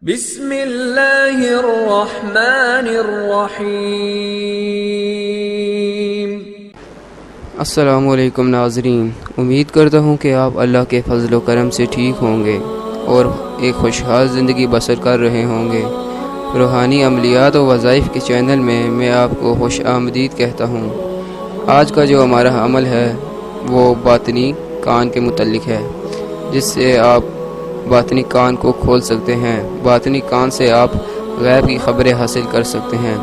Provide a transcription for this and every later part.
بسم اللہ الرحمن الرحیم۔ السلام علیکم ناظرین، امید کرتا ہوں کہ آپ اللہ کے فضل و کرم سے ٹھیک ہوں گے اور ایک خوشحال زندگی بسر کر رہے ہوں گے۔ روحانی عملیات و وظائف کے چینل میں آپ کو خوش آمدید کہتا ہوں۔ آج کا جو ہمارا عمل ہے وہ باطنی کان کے متعلق ہے، جس سے آپ باطنی کان کو کھول سکتے ہیں۔ باطنی کان سے آپ غیب کی خبریں حاصل کر سکتے ہیں۔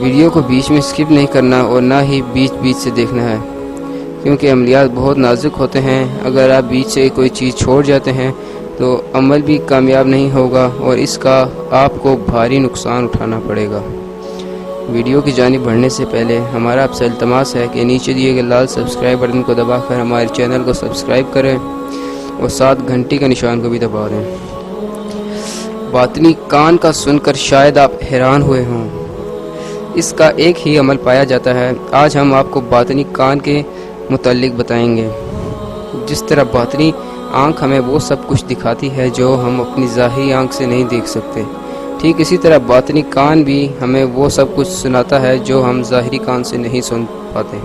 ویڈیو کو بیچ میں سکپ نہیں کرنا اور نہ ہی بیچ سے دیکھنا ہے، کیونکہ عملیات بہت نازک ہوتے ہیں۔ اگر آپ بیچ سے کوئی چیز چھوڑ جاتے ہیں تو عمل بھی کامیاب نہیں ہوگا اور اس کا آپ کو بھاری نقصان اٹھانا پڑے گا۔ ویڈیو کی جانب بڑھنے سے پہلے ہمارا آپ سے التماس ہے کہ نیچے دیے گئے لال سبسکرائب بٹن کو دبا کر ہمارے چینل کو سبسکرائب کریں اور ساتھ گھنٹی کا نشان کو بھی دبا دیں۔ باطنی کان کا سن کر شاید آپ حیران ہوئے ہوں، اس کا ایک ہی عمل پایا جاتا ہے۔ آج ہم آپ کو باطنی کان کے متعلق بتائیں گے۔ جس طرح باطنی آنکھ ہمیں وہ سب کچھ دکھاتی ہے جو ہم اپنی ظاہری آنکھ سے نہیں دیکھ سکتے، ٹھیک اسی طرح باطنی کان بھی ہمیں وہ سب کچھ سناتا ہے جو ہم ظاہری کان سے نہیں سن پاتے۔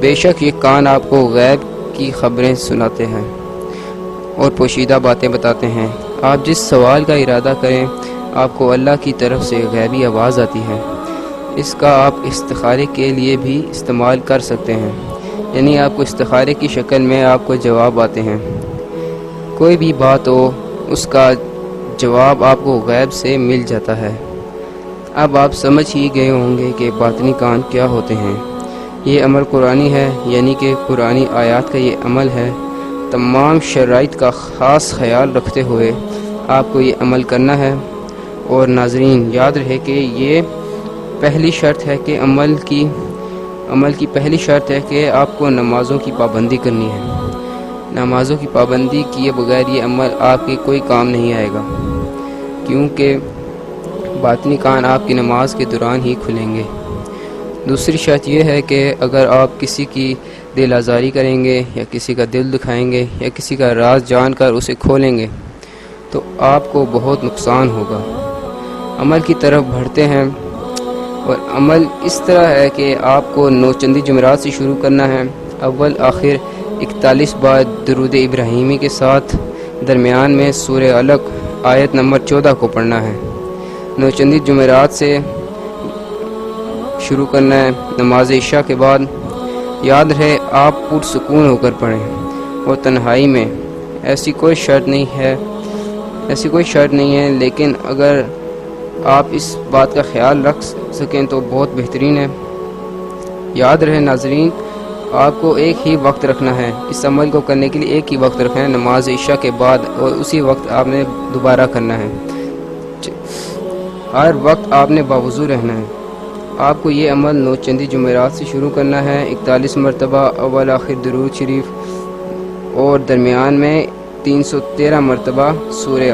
بے شک یہ کان آپ کو غیب کی خبریں سناتے ہیں اور پوشیدہ باتیں بتاتے ہیں۔ آپ جس سوال کا ارادہ کریں آپ کو اللہ کی طرف سے غیبی آواز آتی ہے۔ اس کا آپ استخارے کے لیے بھی استعمال کر سکتے ہیں، یعنی آپ کو استخارے کی شکل میں آپ کو جواب آتے ہیں۔ کوئی بھی بات ہو اس کا جواب آپ کو غیب سے مل جاتا ہے۔ اب آپ سمجھ ہی گئے ہوں گے کہ باطنی کان کیا ہوتے ہیں۔ یہ عمل قرآنی ہے، یعنی کہ قرآنی آیات کا یہ عمل ہے۔ تمام شرائط کا خاص خیال رکھتے ہوئے آپ کو یہ عمل کرنا ہے۔ اور ناظرین یاد رہے کہ یہ پہلی شرط ہے کہ عمل کی پہلی شرط ہے کہ آپ کو نمازوں کی پابندی کرنی ہے۔ نمازوں کی پابندی کیے بغیر یہ عمل آپ کے کوئی کام نہیں آئے گا، کیونکہ باطنی کان آپ کی نماز کے دوران ہی کھلیں گے۔ دوسری شرط یہ ہے کہ اگر آپ کسی کی دل آزاری کریں گے یا کسی کا دل دکھائیں گے یا کسی کا راز جان کر اسے کھولیں گے تو آپ کو بہت نقصان ہوگا۔ عمل کی طرف بڑھتے ہیں، اور عمل اس طرح ہے کہ آپ کو 9 چندی جمعرات سے شروع کرنا ہے۔ اول آخر 41 بار درود ابراہیمی کے ساتھ درمیان میں سورہ علق آیت نمبر 14 کو پڑھنا ہے۔ 9 چندی جمعرات سے شروع کرنا ہے۔ نماز عشاء کے بعد یاد رہے آپ پرسکون ہو کر پڑھیں اور تنہائی میں۔ ایسی کوئی شرط نہیں ہے، لیکن اگر آپ اس بات کا خیال رکھ سکیں تو بہت بہترین ہے۔ یاد رہے ناظرین، آپ کو ایک ہی وقت رکھنا ہے۔ اس عمل کو کرنے کے لیے ایک ہی وقت رکھنا ہے، نماز عشاء کے بعد، اور اسی وقت آپ نے دوبارہ کرنا ہے۔ ہر وقت آپ نے باوضو رہنا ہے۔ آپ کو یہ عمل 9 چندی جمعرات سے شروع کرنا ہے۔ 41 مرتبہ اول آخر درود شریف اور درمیان میں 313 مرتبہ سورہ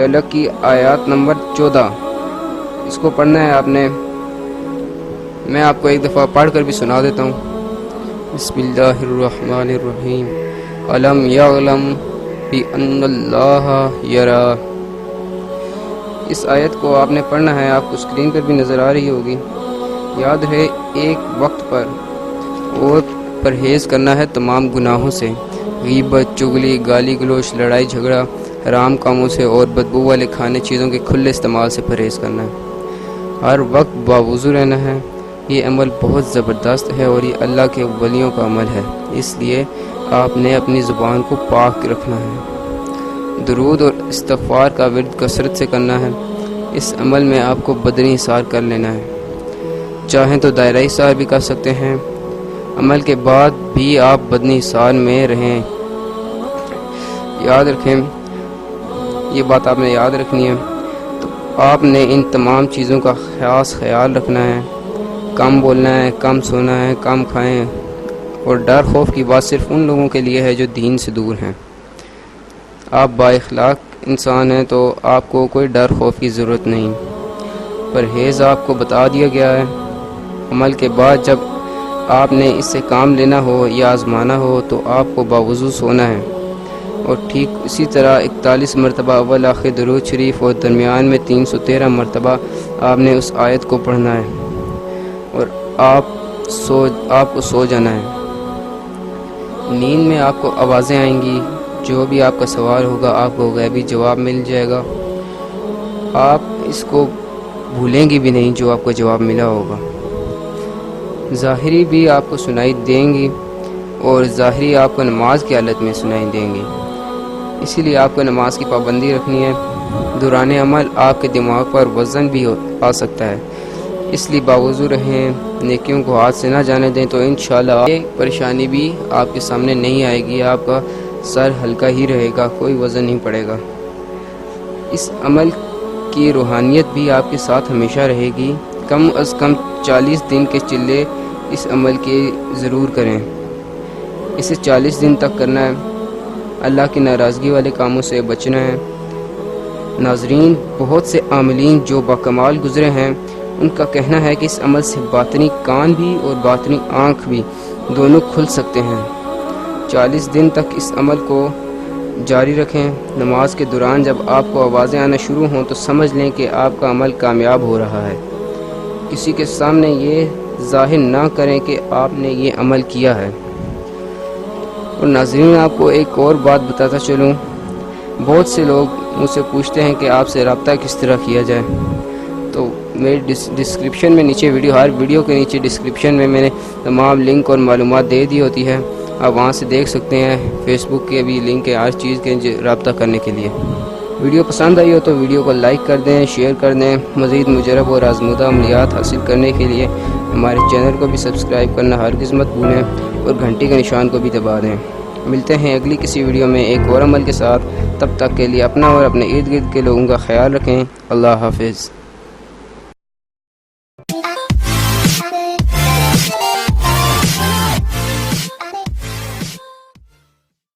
علق کی آیات نمبر 14 اس کو پڑھنا ہے آپ نے۔ میں آپ کو ایک دفعہ پڑھ کر بھی سنا دیتا ہوں۔ بسم اللہ الرحمن الرحیم۔ الم یعلم بان اللہ یری۔ اس آیت کو آپ نے پڑھنا ہے، آپ کو اسکرین پر بھی نظر آ رہی ہوگی۔ یاد رہے ایک وقت پر اور پرہیز کرنا ہے تمام گناہوں سے، غیبت، چغلی، گالی گلوچ، لڑائی جھگڑا، حرام کاموں سے اور بدبو والے کھانے چیزوں کے کھلے استعمال سے پرہیز کرنا ہے۔ ہر وقت باوضو رہنا ہے۔ یہ عمل بہت زبردست ہے اور یہ اللہ کے ولیوں کا عمل ہے، اس لیے آپ نے اپنی زبان کو پاک رکھنا ہے۔ درود اور استغفار کا ورد کثرت سے کرنا ہے۔ اس عمل میں آپ کو بدنی حصار کر لینا ہے، چاہیں تو دائرہ حصار بھی کر سکتے ہیں۔ عمل کے بعد بھی آپ بدنی حصار میں رہیں۔ یاد رکھیں، یہ بات آپ نے یاد رکھنی ہے۔ تو آپ نے ان تمام چیزوں کا خاص خیال رکھنا ہے۔ کم بولنا ہے، کم سونا ہے، کم کھائیں، اور ڈر خوف کی بات صرف ان لوگوں کے لیے ہے جو دین سے دور ہیں۔ آپ با اخلاق انسان ہیں تو آپ کو کوئی ڈر خوف کی ضرورت نہیں۔ پرہیز آپ کو بتا دیا گیا ہے۔ عمل کے بعد جب آپ نے اس سے کام لینا ہو یا آزمانا ہو تو آپ کو باوضو سونا ہے۔ اور ٹھیک اسی طرح 41 مرتبہ اول آخر درود شریف اور درمیان میں 313 مرتبہ آپ نے اس آیت کو پڑھنا ہے اور آپ کو سو جانا ہے۔ نیند میں آپ کو آوازیں آئیں گی، جو بھی آپ کا سوال ہوگا آپ کو غیبی جواب مل جائے گا، آپ اس کو بھولیں گی بھی نہیں جو آپ کو جواب ملا ہوگا۔ ظاہری بھی آپ کو سنائی دیں گی اور ظاہری آپ کو نماز کی حالت میں سنائی دیں گی، اسی لیے آپ کو نماز کی پابندی رکھنی ہے۔ دوران عمل آپ کے دماغ پر وزن بھی آ سکتا ہے، اس لیے باوضو رہیں، نیکیوں کو ہاتھ سے نہ جانے دیں، تو انشاءاللہ یہ پریشانی بھی آپ کے سامنے نہیں آئے گی، آپ کا سر ہلکا ہی رہے گا، کوئی وزن نہیں پڑے گا۔ اس عمل کی روحانیت بھی آپ کے ساتھ ہمیشہ رہے گی۔ کم از کم 40 دن کے چلے اس عمل کے ضرور کریں، اسے 40 دن تک کرنا ہے۔ اللہ کی ناراضگی والے کاموں سے بچنا ہے۔ ناظرین، بہت سے عاملین جو باکمال گزرے ہیں ان کا کہنا ہے کہ اس عمل سے باطنی کان بھی اور باطنی آنکھ بھی دونوں کھل سکتے ہیں۔ 40 دن تک اس عمل کو جاری رکھیں۔ نماز کے دوران جب آپ کو آوازیں آنا شروع ہوں تو سمجھ لیں کہ آپ کا عمل کامیاب ہو رہا ہے۔ کسی کے سامنے یہ ظاہر نہ کریں کہ آپ نے یہ عمل کیا ہے۔ اور ناظرین، آپ کو ایک اور بات بتاتا چلوں، بہت سے لوگ مجھ سے پوچھتے ہیں کہ آپ سے رابطہ کس طرح کیا جائے، تو میری ڈسکرپشن میں نیچے ہر ویڈیو کے نیچے ڈسکرپشن میں نے تمام لنک اور معلومات دے دی ہوتی ہے، آپ وہاں سے دیکھ سکتے ہیں۔ فیس بک کے بھی لنک ہے، ہر چیز کے رابطہ کرنے کے لیے۔ ویڈیو پسند آئی ہو تو ویڈیو کو لائک کر دیں، شیئر کر دیں۔ مزید مجرب اور آزمودہ عملیات حاصل کرنے کے لیے ہمارے چینل کو بھی سبسکرائب کرنا ہرگز مت بھولیں اور گھنٹی کے نشان کو بھی دبا دیں۔ ملتے ہیں اگلی کسی ویڈیو میں ایک اور عمل کے ساتھ، تب تک کے لیے اپنا اور اپنے ارد گرد کے لوگوں کا خیال رکھیں۔ اللہ حافظ۔